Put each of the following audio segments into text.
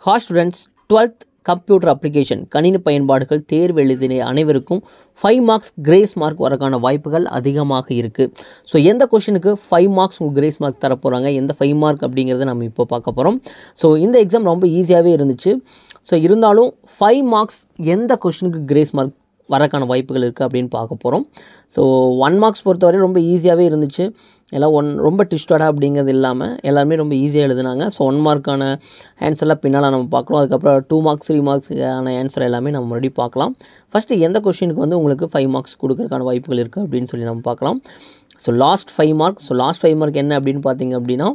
Hi students, 12th computer application கணினி பயன்பாடுகள் தேர்வு எழுதின அனைவருக்கும் 5 மார்க்ஸ் கிரேஸ் மார்க் வரக்கான வாய்ப்புகள் அதிகமாக இருக்குது. ஸோ எந்த கொஷனுக்கு 5 மார்க்ஸ் கிரேஸ் மார்க் தரப்போகிறாங்க, எந்த 5 மார்க் அப்படிங்கிறத நம்ம இப்போ பார்க்க போகிறோம். ஸோ இந்த எக்ஸாம் ரொம்ப ஈஸியாகவே இருந்துச்சு. ஸோ இருந்தாலும் 5 மார்க்ஸ் எந்த கொஷனுக்கு கிரேஸ் மார்க் வரக்கான வாய்ப்புகள் இருக்குது அப்படின்னு பார்க்க போகிறோம். ஸோ 1 மார்க்ஸ் பொறுத்தவரை ரொம்ப ஈஸியாகவே இருந்துச்சு. எல்லாம் ரொம்ப ட்விஸ்டடாக அப்படிங்கிறது இல்லாமல் எல்லாருமே ரொம்ப ஈஸியாக எழுதுனாங்க. ஸோ 1 மார்க்கான ஆன்சர்லாம் பின்னால் நம்ம பார்க்கலாம். அதுக்கப்புறம் 2 மார்க்ஸ் 3 மார்க்ஸுக்கான ஆன்சர் எல்லாமே நம்ம மறுபடியும் பார்க்கலாம். ஃபஸ்ட்டு எந்த கொஷினுக்கு வந்து உங்களுக்கு 5 மார்க்ஸ் கொடுக்கறதுக்கான வாய்ப்புகள் இருக்குது அப்படின்னு சொல்லி நம்ம பார்க்கலாம். ஸோ லாஸ்ட் 5 மார்க் என்ன அப்படின்னு பார்த்தீங்க அப்படின்னா,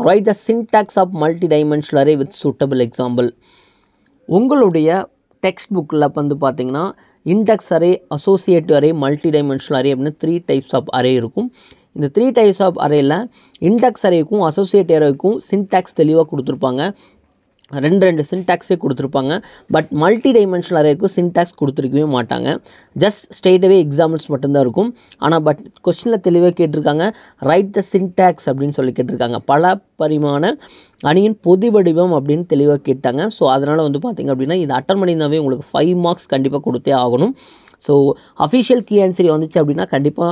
write the syntax of multi dimensional array with suitable example. உங்களுடைய டெக்ஸ்ட் புக்கில் வந்து பார்த்தீங்கன்னா index array, associative array, multi dimensional array அப்படின்னு 3 டைப்ஸ் ஆஃப் அரே இருக்கும். இந்த 3 டைப்ஸ் ஆஃப் அரேயில் இண்டெக்ஸ் அரேக்கும் அசோசியேட்டிவ் அரேக்கும் சின்டாக்ஸ் தெளிவாக கொடுத்துருப்பாங்க. ரெண்டு சின்டாக்ஸே கொடுத்துருப்பாங்க. பட் மல்டி டைமென்ஷனல் அரேக்கும் சின்டாக்ஸ் கொடுத்துருக்கவே மாட்டாங்க. ஜஸ்ட் ஸ்ட்ரெயிட்டாகவே எக்ஸாம்பிள்ஸ் மட்டும்தான் இருக்கும். ஆனால் பட் கொஸ்டினில் தெளிவாக கேட்டிருக்காங்க, ரைட் த சின்டாக்ஸ் அப்படின்னு சொல்லி கேட்டிருக்காங்க. பல பரிமாண அணியின் பொது வடிவம் அப்படின்னு தெளிவாக கேட்டாங்க. ஸோ அதனால் வந்து பார்த்திங்க அப்படின்னா இது அட்டன் பண்ணியிருந்தாவே உங்களுக்கு 5 மார்க்ஸ் கண்டிப்பாக கொடுத்தே ஆகணும். ஸோ அஃபிஷியல் கீ ஆன்சர் வந்துச்சு அப்படின்னா கண்டிப்பாக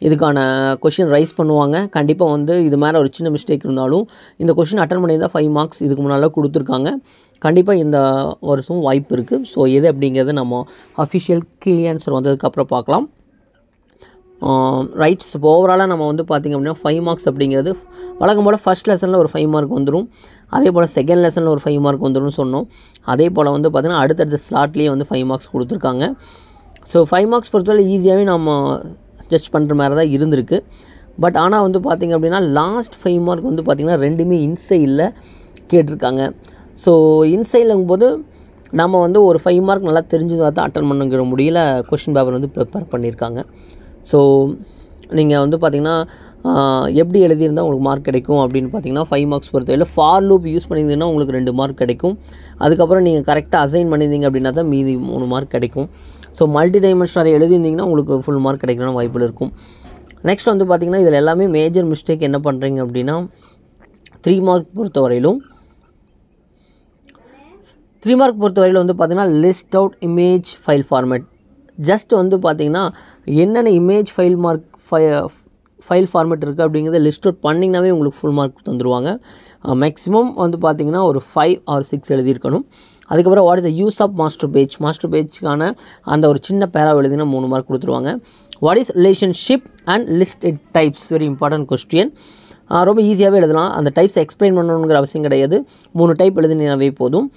இதுக்கான கொஷின் ரைஸ் பண்ணுவாங்க. கண்டிப்பாக வந்து இது மேலே ஒரு சின்ன மிஸ்டேக் இருந்தாலும் இந்த கொஷின் அட்டன் பண்ணியிருந்தால் 5 மார்க்ஸ் இதுக்கு முன்னால் கொடுத்துருக்காங்க. கண்டிப்பாக இந்த வருஷம் வாய்ப்பு இருக்குது. ஸோ எது அப்படிங்கிறது நம்ம அஃபிஷியல் கீ ஆன்சர் வந்ததுக்கப்புறம் பார்க்கலாம். ரைட்ஸ். இப்போ ஓவராலாக நம்ம வந்து பார்த்திங்க அப்படின்னா 5 மார்க்ஸ் அப்படிங்கிறது வழக்கம் போல் ஃபஸ்ட் லெசனில் ஒரு 5 மார்க் வந்துடும். அதே போல் செகண்ட் லெசனில் ஒரு 5 மார்க் வந்துடும் சொன்னோம். அதே போல் வந்து பார்த்திங்கன்னா அடுத்தடுத்த ஸ்லாட்லேயே வந்து 5 மார்க்ஸ் கொடுத்துருக்காங்க. ஸோ 5 மார்க்ஸ் பொறுத்தவரை ஈஸியாகவே நம்ம ஜட்ஜ் பண்ணுற மாதிரி தான் இருந்திருக்கு. பட் ஆனால் வந்து பார்த்திங்க அப்படின்னா லாஸ்ட் 5 மார்க் வந்து பார்த்திங்கன்னா ரெண்டுமே இன்சைடில் கேட்டிருக்காங்க. ஸோ இன்சைடுங்கும்போது நம்ம வந்து ஒரு 5 மார்க் நல்லா தெரிஞ்சதாக தான் அட்டன் பண்ணுங்கிற முடியல கொஷின் பேப்பர் வந்து ப்ரிப்பேர் பண்ணியிருக்காங்க. ஸோ நீங்கள் வந்து பார்த்திங்கன்னா எப்படி எழுதியிருந்தால் உங்களுக்கு மார்க் கிடைக்கும் அப்படின்னு பார்த்தீங்கன்னா 5 மார்க்ஸ் பொறுத்தவரையில் ஃபார் லூப் யூஸ் பண்ணியிருந்தீங்கன்னா உங்களுக்கு 2 மார்க் கிடைக்கும். அதுக்கப்புறம் நீங்கள் கரெக்டாக அசைன் பண்ணியிருந்தீங்க அப்படின்னா தான் மீதி 3 மார்க் கிடைக்கும். ஸோ மல்டி டைமென்ஷனல் எழுதியிருந்தீங்கன்னா உங்களுக்கு ஃபுல் மார்க் கிடைக்கணும்னு வாய்ப்புகள் இருக்கும். நெக்ஸ்ட் வந்து பார்த்திங்கன்னா இதில் எல்லாமே மேஜர் மிஸ்டேக் என்ன பண்ணுறீங்க அப்படின்னா 3 மார்க் பொறுத்தவரையிலும் வந்து பார்த்திங்கன்னா list out image file format. Just வந்து பார்த்திங்கன்னா என்னென்ன இமேஜ் ஃபைல் ஃபார்மேட் இருக்குது அப்படிங்கிறத லிஸ்ட் அவுட் பண்ணிங்கனாவே உங்களுக்கு ஃபுல் மார்க் தந்துடுவாங்க. மேக்ஸிமம் வந்து பார்த்திங்கன்னா ஒரு 5 or 6 எழுதியிருக்கணும். அதுக்கப்புறம் what is the use of master பேஜ்க்கான அந்த ஒரு சின்ன பேரா எழுதினா 3 மார்க் கொடுத்துருவாங்க. What is relationship and listed types, very important question. ரொம்ப ஈஸியாகவே எழுதலாம். அந்த டைப்ஸ் எக்ஸ்பிளைன் பண்ணணுங்கிற அவசியம் கிடையாது. 3 டைப் எழுதினாவே போதும்.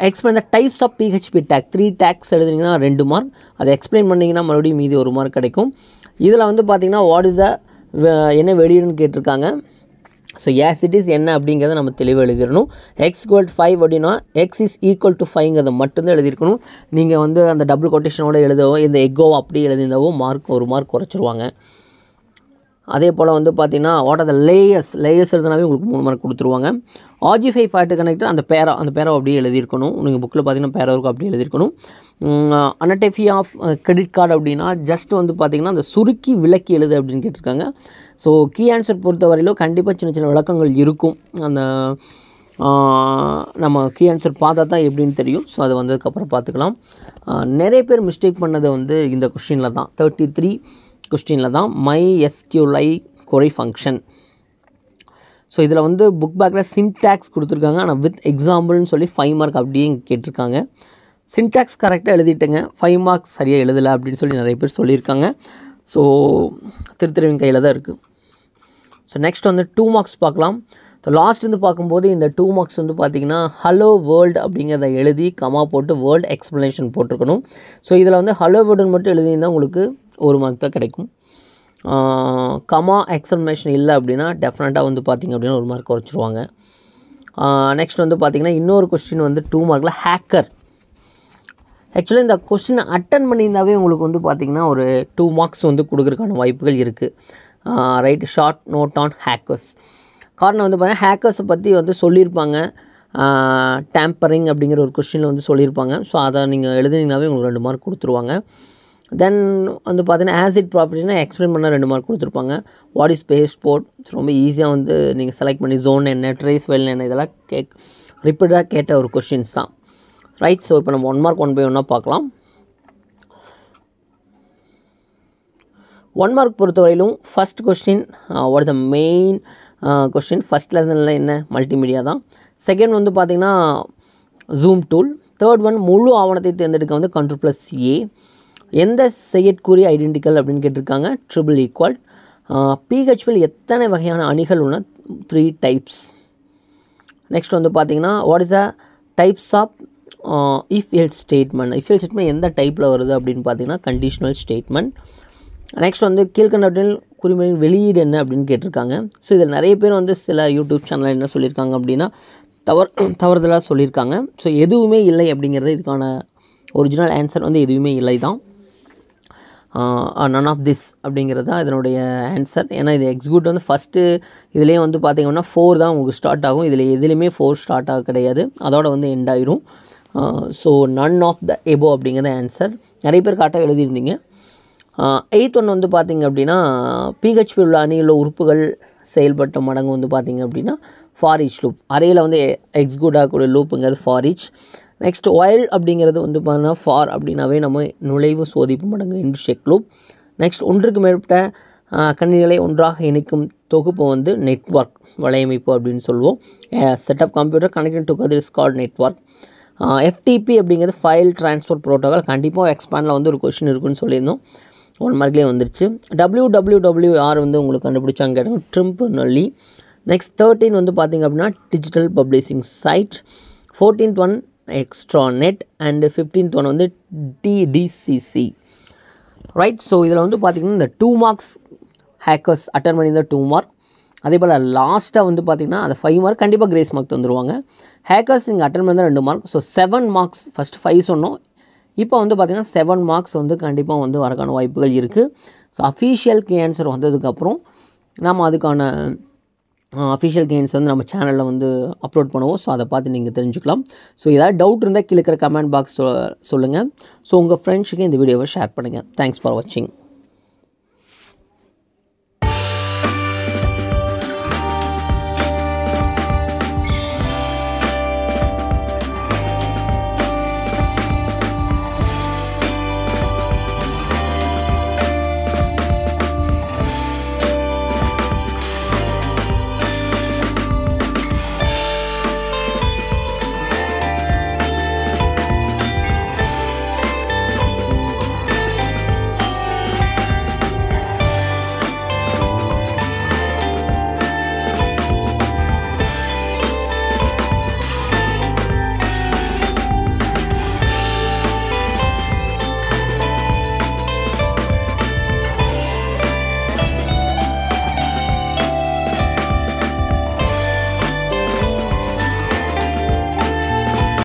Explain the types of PHP tag 3 tags எழுதினீங்கன்னா 2 மார்க். அதை எக்ஸ்பிளைன் பண்ணிங்கன்னா மறுபடியும் மீதி 1 மார்க் கிடைக்கும். இதில் வந்து பார்த்திங்கன்னா வாட் இஸ் த என்ன வெளியிடுன்னு கேட்டிருக்காங்க. ஸோ ஆஸ் இட் இஸ் என்ன அப்படிங்கிறத நம்ம தெளிவாக எழுதிடணும். x = 5 அப்படின்னா x = 5ங்கிறத மட்டும்தான் எழுதியிருக்கணும். நீங்கள் வந்து அந்த டபுள் கொட்டேஷனோட எழுதவோ இந்த எக்கோ அப்படி எழுதியிருந்தாவோ 1 மார்க் குறைச்சிருவாங்க. அதே போல் வந்து பார்த்திங்கன்னா வாட் ஆர் த லேயர்ஸ் எழுதினாவே உங்களுக்கு 3 மார்க் கொடுத்துருவாங்க. RG5 ஃபேக்ட் கனெக்டர் அந்த பேரா அப்படியே எழுதியிருக்கணும். நீங்கள் புக்கில் பார்த்தீங்கன்னா பேரா இருக்கும் அப்படியே எழுதியிருக்கணும். அனடெஃபி ஆஃப் கிரெடிட் கார்டு அப்படின்னா ஜஸ்ட் வந்து பார்த்திங்கன்னா அந்த சுருக்கி விளக்கி எழுது அப்படின்னு கேட்டிருக்காங்க. ஸோ கீ ஆன்சர் பொறுத்தவரையிலும் கண்டிப்பாக சின்ன விளக்கங்கள் இருக்கும். அந்த நம்ம கீ ஆன்சர் பார்த்தா தான் எப்படின்னு தெரியும். ஸோ அது வந்ததுக்கப்புறம் பார்த்துக்கலாம். நிறைய பேர் மிஸ்டேக் பண்ணது வந்து இந்த கொஸ்டினில் தான் 33 கொஸ்டினில் தான் MySQLi query ஃபங்க்ஷன். ஸோ இதில் வந்து புக் பேக்கில் சின்டாக்ஸ் கொடுத்துருக்காங்க. ஆனால் வித் எக்ஸாம்பிள்னு சொல்லி 5 மார்க் அப்படியே கேட்டிருக்காங்க. சின்டாக்ஸ் கரெக்டாக எழுதிட்டுங்க, 5 மார்க்ஸ் சரியாக எழுதலை அப்படின்னு சொல்லி நிறைய பேர் சொல்லியிருக்காங்க. ஸோ திருத்தறிவின் கையில் தான் இருக்குது. ஸோ நெக்ஸ்ட் வந்து 2 மார்க்ஸ் பார்க்கலாம். ஸோ லாஸ்ட் வந்து பார்க்கும்போது இந்த 2 மார்க்ஸ் வந்து பார்த்திங்கன்னா ஹலோ வேர்ல்டு அப்படிங்கிறத எழுதி கமா போட்டு வேர்ல்டு எக்ஸ்ப்ளனேஷன் போட்டிருக்கணும். ஸோ இதில் வந்து ஹலோ வேர்டுன்னு மட்டும் எழுதியிருந்தால் உங்களுக்கு 1 மார்க் தான் கிடைக்கும். கமா எக்ஸ்ப்ளனேஷன் இல்லை அப்படின்னா டெஃபினட்டாக வந்து பார்த்திங்க அப்படின்னா 1 மார்க் குறைச்சிருவாங்க. நெக்ஸ்ட் வந்து பார்த்திங்கன்னா இன்னொரு கொஸ்டின் வந்து 2 மார்க்கில் ஹேக்கர். ஆக்சுவலி இந்த கொஸ்டினை அட்டன் பண்ணியிருந்தாவே உங்களுக்கு வந்து பார்த்திங்கன்னா ஒரு 2 மார்க்ஸ் வந்து கொடுக்குறதுக்கான வாய்ப்புகள் இருக்குது. Right short note on hackers. காரணம் வந்து பார்த்திங்கன்னா ஹேக்கர்ஸை பற்றி வந்து சொல்லியிருப்பாங்க. டேம்பரிங் அப்படிங்கிற ஒரு கொஸ்டினில் வந்து சொல்லியிருப்பாங்க. ஸோ அதை நீங்கள் எழுதினீங்கனாவே உங்களுக்கு 2 மார்க் கொடுத்துருவாங்க. தென் வந்து பார்த்தீங்கன்னா ஆசிட் ப்ராப்பர்ட்டினா எக்ஸ்பிளைன் பண்ணால் 2 மார்க் கொடுத்துருப்பாங்க. வாட் இஸ் பேஸ்போர்ட் ரொம்ப ஈஸியாக வந்து நீங்கள் செலக்ட் பண்ணி ஜோன் என்ன, ட்ரேஸ் ஃபைல் என்ன இதெல்லாம் ரிப்பீட்டடாக கேட்ட ஒரு கொஷின்ஸ் தான். ரைட். ஸோ இப்போ நம்ம 1 மார்க் 1 பை 1 பார்க்கலாம். 1 மார்க் பொறுத்தவரையிலும் first question what is the main question, first லெசனில் என்ன மல்டிமீடியா தான். செகண்ட் வந்து பார்த்திங்கன்னா ஜூம் டூல். தேர்ட் ஒன் முழு ஆவணத்தை தேர்ந்தெடுக்க வந்து Ctrl+A. எந்த செயற்குறி ஐடென்டிக்கல் அப்படின்னு கேட்டிருக்காங்க, ட்ரிபிள் ஈக்குவல். PHPயில் எத்தனை வகையான அணிகள் உள்ள 3 டைப்ஸ். நெக்ஸ்ட் வந்து பார்த்திங்கன்னா what is the types of if else statement. If else statement எந்த டைப்பில் வருது அப்படின்னு பார்த்தீங்கன்னா கண்டிஷனல் ஸ்டேட்மெண்ட். நெக்ஸ்ட் வந்து கீழ்கண்டவற்றில் குறிமுறையின் வெளியீடு என்ன அப்படின்னு கேட்டிருக்காங்க. ஸோ இதில் நிறைய பேர் வந்து சில யூடியூப் சேனலில் என்ன சொல்லியிருக்காங்க அப்படின்னா தவறுதலாக சொல்லியிருக்காங்க. ஸோ எதுவுமே இல்லை அப்படிங்கிறது இதுக்கான ஒரிஜினல் ஆன்சர் வந்து எதுவுமே இல்லை தான். நன் ஆஃப் திஸ் அப்படிங்கிறது தான் இதனுடைய ஆன்சர். ஏன்னா இது எக்ஸிக்யூட் வந்து ஃபஸ்ட்டு இதுலேயே வந்து பார்த்திங்கன்னா 4 தான் உங்களுக்கு ஸ்டார்ட் ஆகும். இதில் எதுலேயுமே 4 ஸ்டார்ட் ஆக கிடையாது, அதோட வந்து எண்ட் ஆயிரும். ஸோ நன் ஆஃப் த எபோ அப்படிங்கிறது ஆன்சர். நிறைய பேர் கரெக்டாக எழுதியிருந்தீங்க. 8th ஒன் வந்து பார்த்திங்க அப்படின்னா PHP உள்ள அணியில் உறுப்புகள் செயல்பட்ட மடங்கு வந்து பார்த்திங்க அப்படின்னா ஃபார் ஈச் லூப். அறையில் வந்து எக்ஸிக்யூட் ஆகக்கூடிய லூப்புங்கிறது ஃபார் ஈச். நெக்ஸ்ட் ஒயில் அப்படிங்கிறது வந்து பார்த்தீங்கன்னா ஃபார் அப்படின்னாவே நம்ம நுழைவு சோதிப்பு மடங்கு இன்டு செக் லூப். நெக்ஸ்ட் ஒன்றுக்கு மேற்பட்ட கணினிகளை ஒன்றாக இணைக்கும் தொகுப்பு வந்து நெட்வொர்க் வலையமைப்பு அப்படின்னு சொல்லுவோம். Setup computer connected together is called network. FTP அப்படிங்கிறது ஃபைல் ட்ரான்ஸ்ஃபர் ப்ரோட்டோகால். கண்டிப்பாக எக்ஸ்பேண்டில் வந்து ஒரு கொஷின் இருக்குன்னு சொல்லியிருந்தோம், 1 மார்க்லேயே வந்துருச்சு. WWWR வந்து உங்களுக்கு கண்டுபிடிச்சாங்க கேட்டாங்க, ட்ரிம்பர்னலி. நெக்ஸ்ட் 13 வந்து பார்த்திங்க அப்படின்னா digital publishing site. 14th one extranet and 15th one வந்து DDCC. ரைட். ஸோ இதில் வந்து பார்த்திங்கன்னா இந்த 2 மார்க்ஸ் ஹேக்கர்ஸ் அட்டன் பண்ணி இந்த 2 மார்க். அதே போல் லாஸ்ட்டாக வந்து பார்த்திங்கன்னா அந்த 5 மார்க் கண்டிப்பாக கிரேஸ் மார்க் தந்துடுவாங்க. ஹேக்கர்ஸ் நீங்கள் அட்டன் பண்ணி 2 மார்க். So 7 marks. ஃபஸ்ட்டு 5 சொன்னோம், இப்போ வந்து பார்த்திங்கன்னா 7 மார்க்ஸ் வந்து கண்டிப்பாக வந்து வரக்கான வாய்ப்புகள் இருக்குது. ஸோ அஃபீஷியல் கீ ஆன்சர் வந்ததுக்கப்புறம் நம்ம அதுக்கான அஃபிஷியல் கெயின்ஸ் வந்து நம்ம சேனலில் வந்து அப்லோட் பண்ணுவோம். ஸோ அதை பார்த்து நீங்கள் தெரிஞ்சுக்கலாம். ஸோ ஏதாவது டவுட் இருந்தால் கீழே இருக்கிற கமெண்ட் பாக்ஸ் சொல்லுங்கள். ஸோ உங்கள் ஃப்ரெண்ட்ஸுக்கு இந்த வீடியோவை ஷேர் பண்ணுங்கள். தேங்க்ஸ் ஃபார் வாட்சிங்.